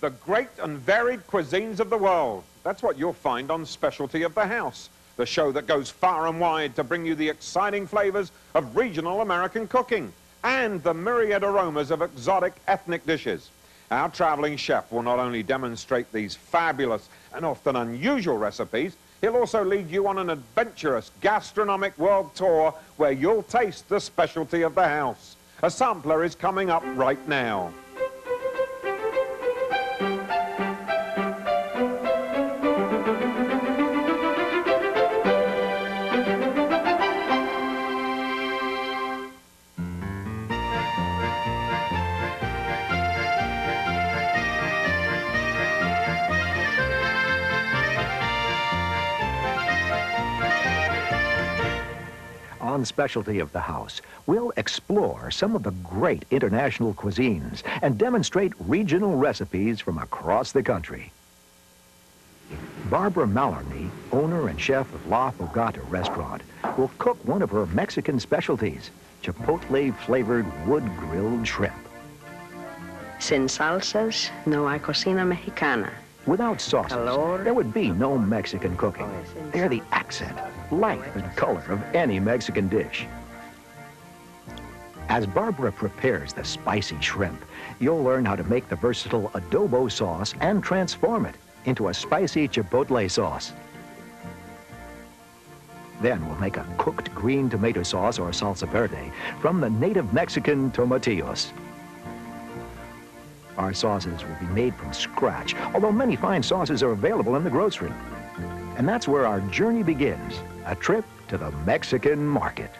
the great and varied cuisines of the world. That's what you'll find on Specialty of the House, the show that goes far and wide to bring you the exciting flavors of regional American cooking and the myriad aromas of exotic ethnic dishes. Our traveling chef will not only demonstrate these fabulous and often unusual recipes, he'll also lead you on an adventurous gastronomic world tour where you'll taste the specialty of the house. A sampler is coming up right now. On Specialty of the House, we'll explore some of the great international cuisines and demonstrate regional recipes from across the country. Barbara Mallarney, owner and chef of La Fogata restaurant, will cook one of her Mexican specialties, Chipotle-flavored wood-grilled shrimp. Sin salsas, no hay cocina mexicana. Without sauces, there would be no Mexican cooking. They're the accent, life, and color of any Mexican dish. As Barbara prepares the spicy shrimp, you'll learn how to make the versatile adobo sauce and transform it into a spicy chipotle sauce. Then we'll make a cooked green tomato sauce or salsa verde from the native Mexican tomatillos. Our sauces will be made from scratch, although many fine sauces are available in the grocery. And that's where our journey begins, a trip to the Mexican market.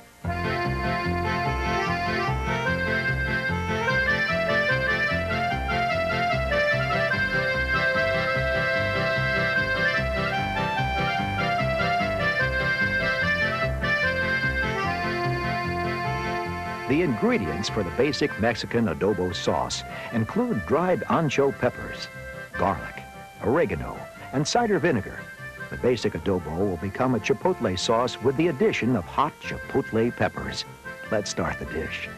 The ingredients for the basic Mexican adobo sauce include dried ancho peppers, garlic, oregano, and cider vinegar. The basic adobo will become a chipotle sauce with the addition of hot chipotle peppers. Let's start the dish.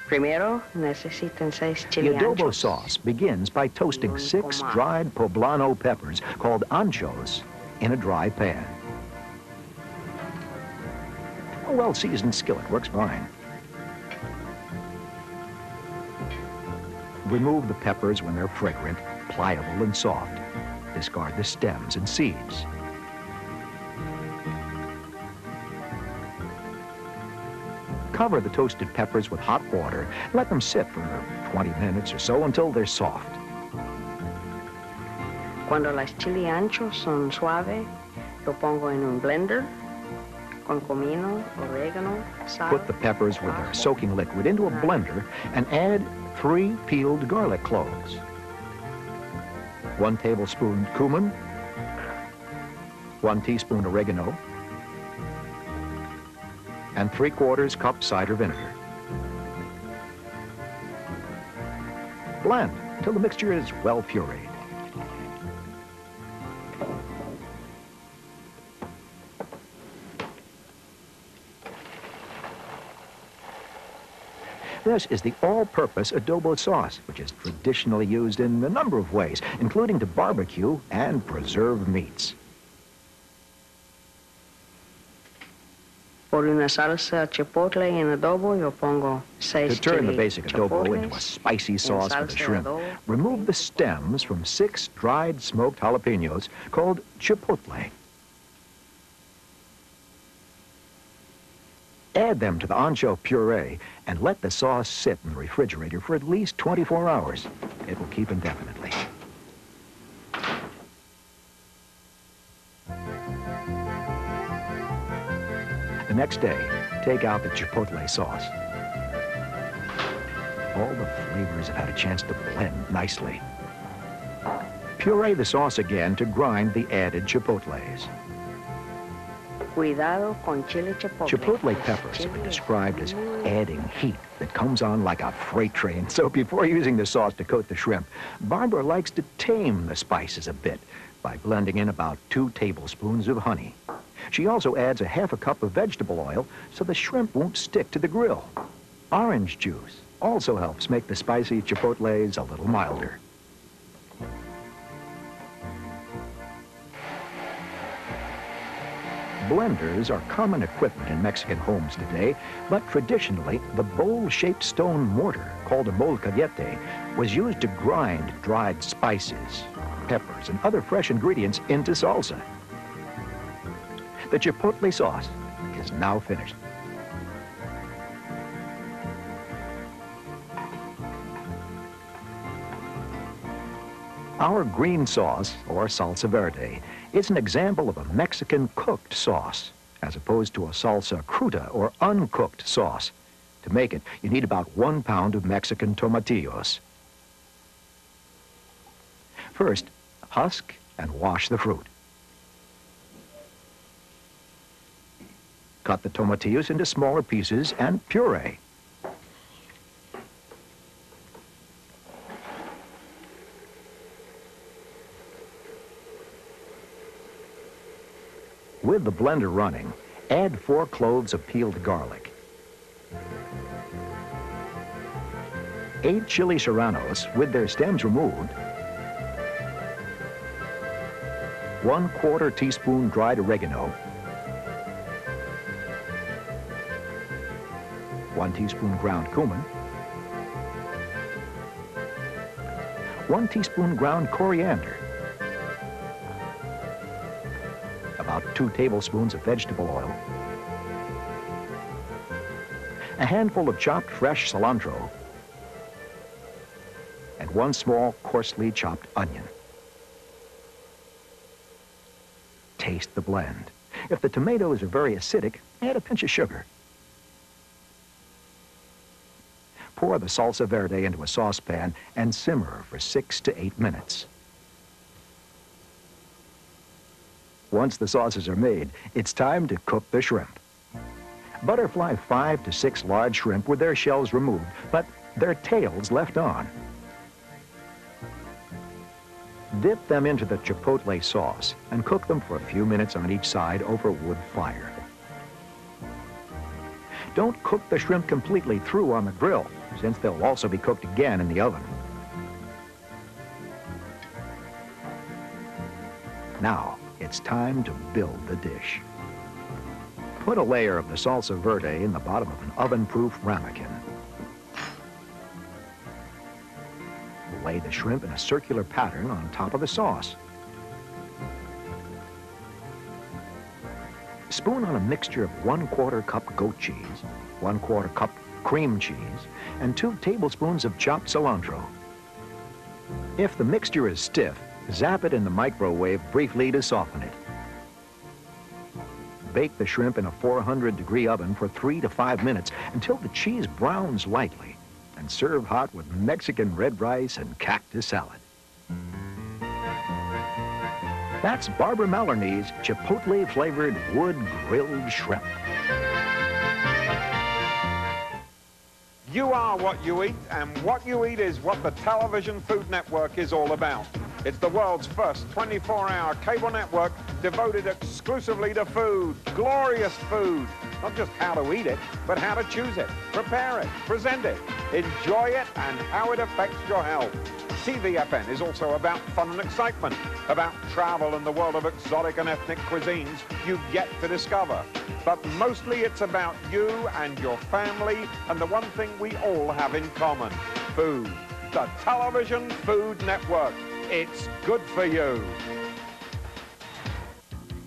Primero, necesitan 6 The chili adobo anchos. sauce begins by toasting 6 dried poblano peppers called anchos in a dry pan. A well-seasoned skillet works fine. Remove the peppers when they're fragrant, pliable, and soft. Discard the stems and seeds. Cover the toasted peppers with hot water. Let them sit for 20 minutes or so until they're soft. Cuando las chili anchos son suaves, lo pongo en un blender con comino, oregano, sal. Put the peppers with their soaking liquid into a blender and add 3 peeled garlic cloves, 1 tablespoon cumin, 1 teaspoon oregano, and 3/4 cup cider vinegar. Blend until the mixture is well pureed. This is the all-purpose adobo sauce, which is traditionally used in a number of ways, including to barbecue and preserve meats. Por una salsa chipotle en adobo, yo pongo 6 To turn the chili basic adobo into a chipotles spicy sauce for the salsa shrimp, adobo. remove the stems from 6 dried smoked jalapenos called chipotle. Add them to the ancho puree and let the sauce sit in the refrigerator for at least 24 hours. It will keep indefinitely. The next day, take out the chipotle sauce. All the flavors have had a chance to blend nicely. Puree the sauce again to grind the added chipotles. Cuidado con chili chipotle. Chipotle peppers have been described as adding heat that comes on like a freight train. So before using the sauce to coat the shrimp, Barbara likes to tame the spices a bit by blending in about 2 tablespoons of honey. She also adds a 1/2 cup of vegetable oil so the shrimp won't stick to the grill. Orange juice, also helps make the spicy chipotles a little milder. Blenders are common equipment in Mexican homes today, but traditionally, the bowl-shaped stone mortar, called a molcajete, was used to grind dried spices, peppers, and other fresh ingredients into salsa. The chipotle sauce is now finished. Our green sauce, or salsa verde, is an example of a Mexican cooked sauce, as opposed to a salsa cruda, or uncooked sauce. To make it, you need about 1 pound of Mexican tomatillos. First, husk and wash the fruit. Cut the tomatillos into smaller pieces and puree. With the blender running, add 4 cloves of peeled garlic, 8 chili serranos with their stems removed, 1/4 teaspoon dried oregano, 1 teaspoon ground cumin, 1 teaspoon ground coriander, about 2 tablespoons of vegetable oil, a handful of chopped fresh cilantro, and 1 small coarsely chopped onion. Taste the blend. If the tomatoes are very acidic, add a pinch of sugar. Pour the salsa verde into a saucepan and simmer for 6 to 8 minutes. Once the sauces are made, it's time to cook the shrimp. Butterfly 5 to 6 large shrimp with their shells removed, but their tails left on. Dip them into the chipotle sauce and cook them for a few minutes on each side over a wood fire. Don't cook the shrimp completely through on the grill, since they'll also be cooked again in the oven. Now, it's time to build the dish. Put a layer of the salsa verde in the bottom of an oven-proof ramekin. Lay the shrimp in a circular pattern on top of the sauce. Spoon on a mixture of 1/4 cup goat cheese, 1/4 cup cream cheese, and 2 tablespoons of chopped cilantro. If the mixture is stiff, zap it in the microwave briefly to soften it. Bake the shrimp in a 400-degree oven for 3 to 5 minutes until the cheese browns lightly, and serve hot with Mexican red rice and cactus salad. That's Barbara Mallarney's Chipotle-flavored wood-grilled shrimp. You are what you eat, and what you eat is what the Television Food Network is all about. It's the world's first 24-hour cable network devoted exclusively to food, glorious food. Not just how to eat it, but how to choose it, prepare it, present it, enjoy it, and how it affects your health. TVFN is also about fun and excitement, about travel and the world of exotic and ethnic cuisines you get to discover. But mostly it's about you and your family and the one thing we all have in common, food. The Television Food Network. It's good for you.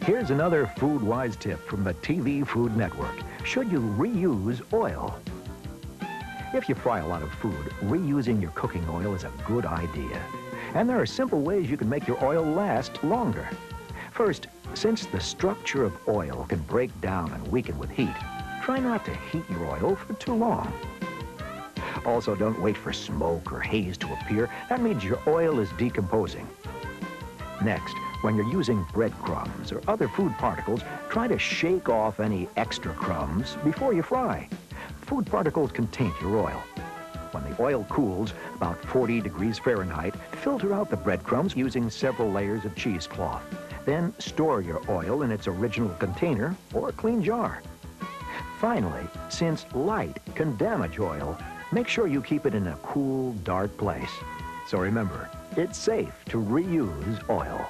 Here's another food-wise tip from the TV Food Network. Should you reuse oil? If you fry a lot of food, reusing your cooking oil is a good idea. And there are simple ways you can make your oil last longer. First, since the structure of oil can break down and weaken with heat, try not to heat your oil for too long. Also, don't wait for smoke or haze to appear. That means your oil is decomposing. Next, when you're using breadcrumbs or other food particles, try to shake off any extra crumbs before you fry. Food particles can taint your oil. When the oil cools, about 40 degrees Fahrenheit, filter out the breadcrumbs using several layers of cheesecloth. Then store your oil in its original container or a clean jar. Finally, since light can damage oil, Make sure you keep it in a cool, dark place. So remember, it's safe to reuse oil.